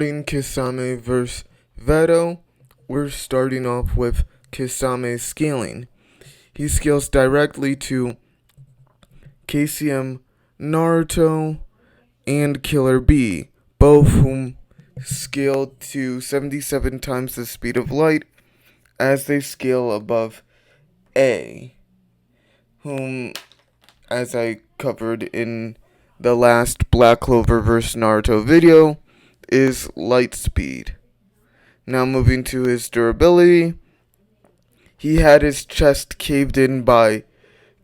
In Kisame vs. Vetto, we're starting off with Kisame's scaling. He scales directly to KCM, Naruto, and Killer B, both whom scale to 77 times the speed of light as they scale above A, whom, as I covered in the last Black Clover vs. Naruto video, is light speed. Now moving to his durability, he had his chest caved in by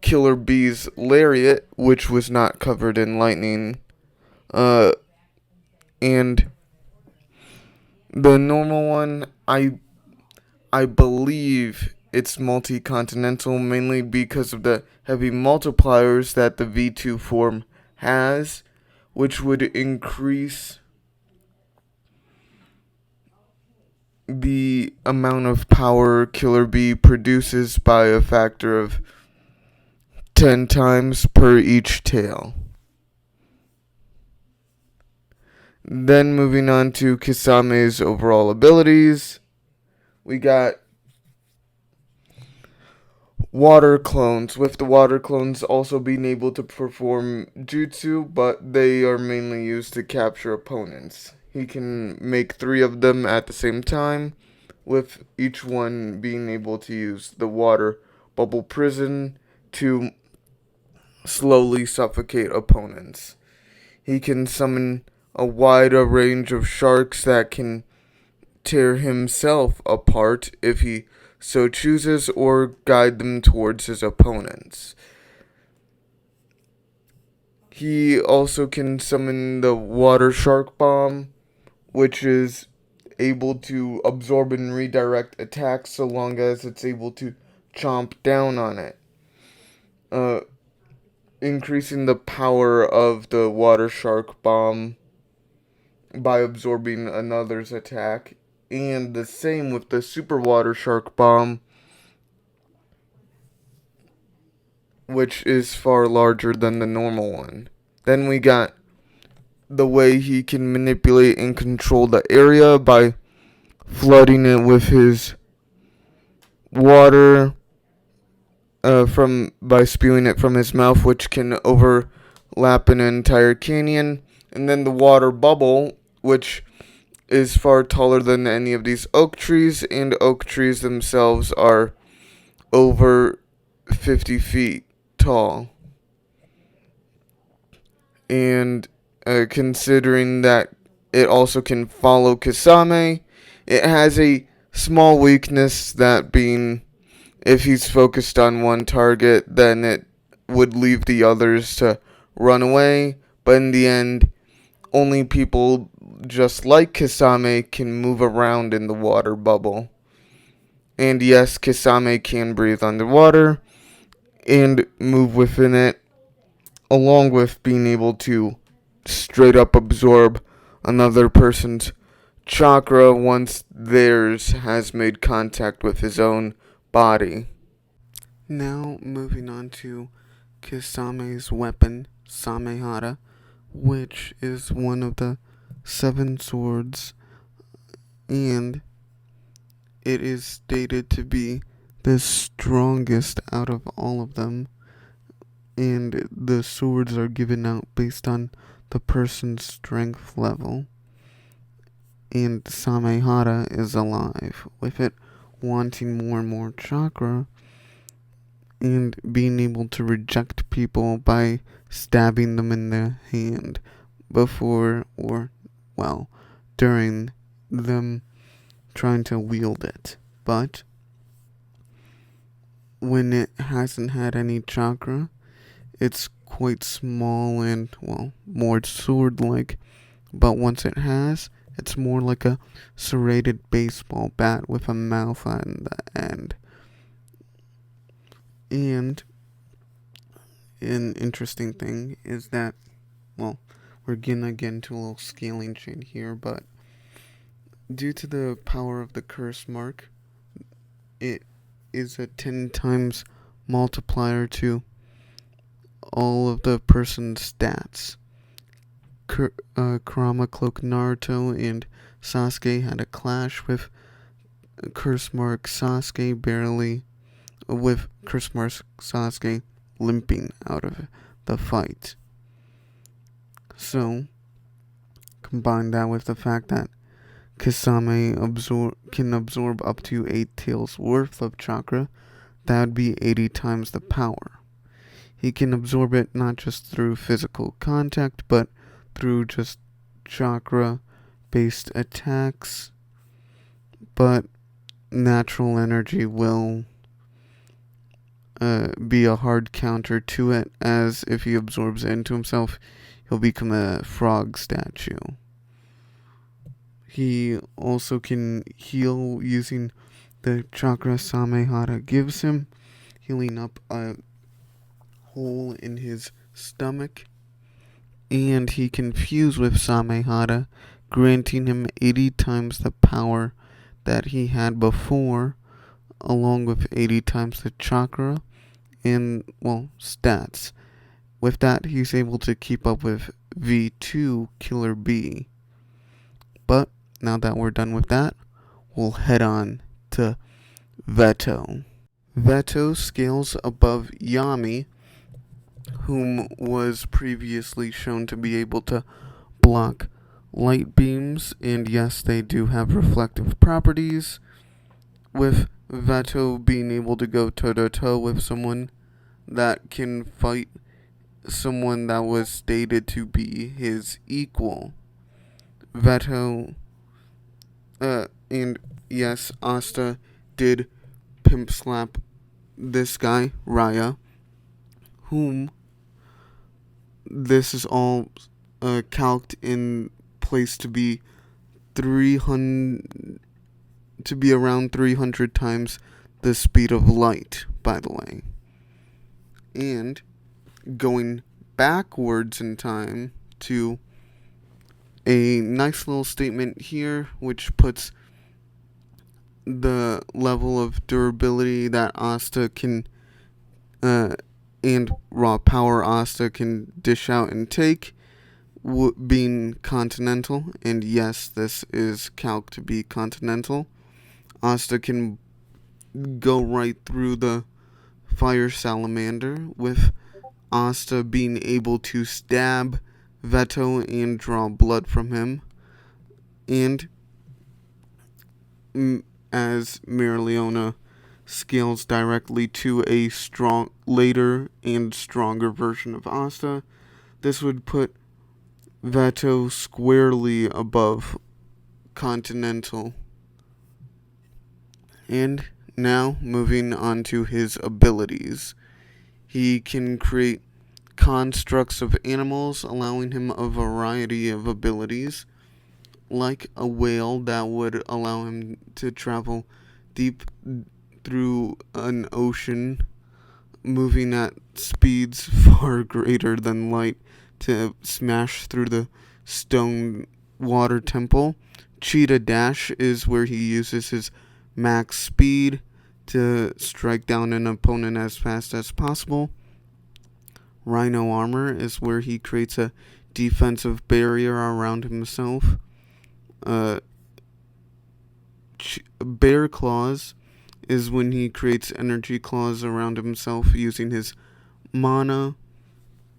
Killer Bee's lariat, which was not covered in lightning. And the normal one, I believe it's multi-continental, mainly because of the heavy multipliers that the V2 form has, which would increase the amount of power Killer Bee produces by a factor of 10 times per each tail. Then moving on to Kisame's overall abilities, we got water clones, with the water clones also being able to perform jutsu, but they are mainly used to capture opponents. He can make 3 of them at the same time, with each one being able to use the water bubble prison to slowly suffocate opponents. He can summon a wider range of sharks that can tear himself apart if he so chooses, or guide them towards his opponents. He also can summon the water shark bomb, which is able to absorb and redirect attacks so long as it's able to chomp down on it, increasing the power of the water shark bomb by absorbing another's attack. And the same with the super water shark bomb, which is far larger than the normal one. Then we got the way he can manipulate and control the area by flooding it with his water by spewing it from his mouth, which can overlap an entire canyon. And then the water bubble, which is far taller than any of these oak trees, and oak trees themselves are over 50 feet tall. And considering that it also can follow Kisame, it has a small weakness, that being if he's focused on one target, then it would leave the others to run away. But in the end, only people just like Kisame can move around in the water bubble. And yes, Kisame can breathe underwater and move within it, along with being able to straight up absorb another person's chakra once theirs has made contact with his own body. Now moving on to Kisame's weapon, Samehara, which is one of the 7 swords, and it is stated to be the strongest out of all of them. And the swords are given out based on the person's strength level. And Samehara is alive, with it wanting more and more chakra and being able to reject people by stabbing them in the hand before, or, well, during them trying to wield it. But when it hasn't had any chakra, it's quite small and, well, more sword-like. But once it has, it's more like a serrated baseball bat with a mouth on the end. And an interesting thing is that, well, we're gonna get into a little scaling chain here, but due to the power of the curse mark, it is a 10 times multiplier to all of the person's stats. Kurama Cloak Naruto and Sasuke had a clash with Curse Mark Sasuke barely, with Curse Mark Sasuke limping out of the fight. So, combine that with the fact that Kisame can absorb up to 8 tails worth of chakra, that would be 80 times the power. He can absorb it not just through physical contact, but through just chakra based attacks. But natural energy will be a hard counter to it, as if he absorbs it into himself, he'll become a frog statue. He also can heal using the chakra Samehara gives him, healing up a hole in his stomach. And he can fuse with Samehara, granting him 80 times the power that he had before, along with 80 times the chakra and, well, stats. With that, he's able to keep up with V2 Killer B. But now that we're done with that, we'll head on to Vetto. Vetto scales above Yami, whom was previously shown to be able to block light beams, and yes, they do have reflective properties, with Vetto being able to go toe-to-toe with someone that can fight someone that was stated to be his equal. Vetto, and yes, Asta did pimp slap this guy, Raya, whom this is all calced in place to be 300, to be around 300 times the speed of light, by the way. And going backwards in time to a nice little statement here, which puts the level of durability that Asta can, and raw power Asta can dish out and take, being continental. And yes, this is calc to be continental. Asta can go right through the fire salamander, with Asta being able to stab Vetto and draw blood from him. And as Mereoleona scales directly to a later and stronger version of Asta, this would put Vetto squarely above Continental. And now, moving on to his abilities. He can create constructs of animals, allowing him a variety of abilities, like a whale that would allow him to travel deep through an ocean, moving at speeds far greater than light to smash through the stone water temple. Cheetah Dash is where he uses his max speed to strike down an opponent as fast as possible. Rhino Armor is where he creates a defensive barrier around himself. Bear Claws is when he creates energy claws around himself using his mana,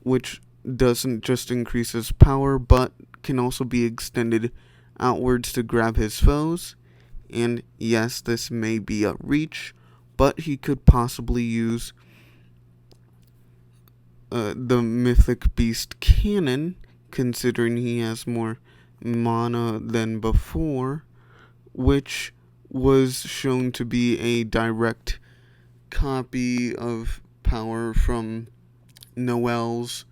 which doesn't just increase his power, but can also be extended outwards to grab his foes. And yes, this may be a reach, but he could possibly use the Mythic Beast Cannon, considering he has more mana than before, which was shown to be a direct copy of power from Noel's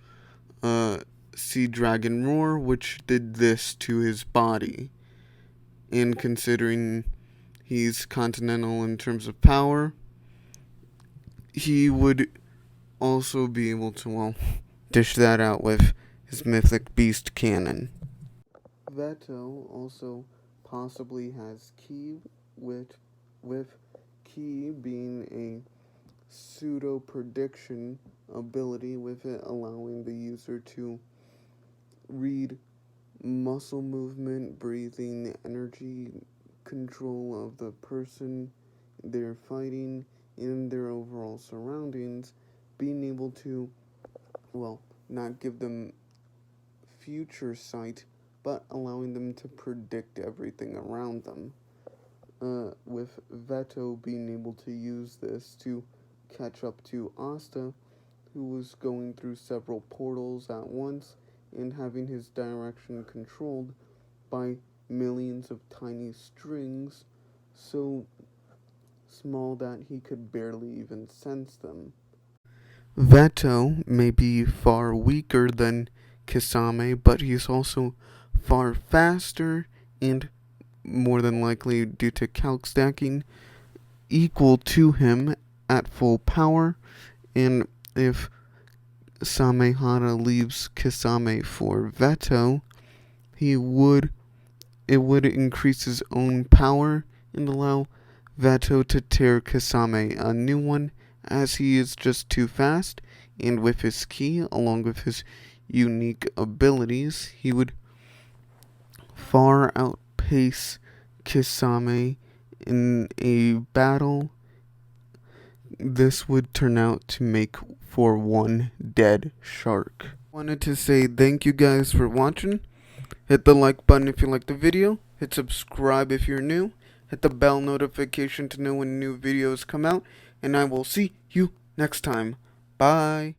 Sea Dragon Roar, which did this to his body. And considering he's continental in terms of power, he would also be able to, well, dish that out with his Mythic Beast Cannon. Vetto also possibly has Ki, with Ki being a pseudo prediction ability, with it allowing the user to read muscle movement, breathing, energy control of the person they're fighting, and their overall surroundings, being able to, well, not give them future sight, but allowing them to predict everything around them. With Vetto being able to use this to catch up to Asta, who was going through several portals at once and having his direction controlled by millions of tiny strings so small that he could barely even sense them. Vetto may be far weaker than Kisame, but he's also far faster and, more than likely due to calc stacking, equal to him at full power. And if Samehara leaves Kisame for Vetto, he would it would increase his own power and allow Vetto to tear Kisame a new one, as he is just too fast, and with his ki, along with his unique abilities, he would far outpace Kisame in a battle. This would turn out to make for one dead shark. Wanted to say thank you guys for watching. Hit the like button if you liked the video. Hit subscribe if you're new. Hit the bell notification to know when new videos come out. And I will see you next time. Bye.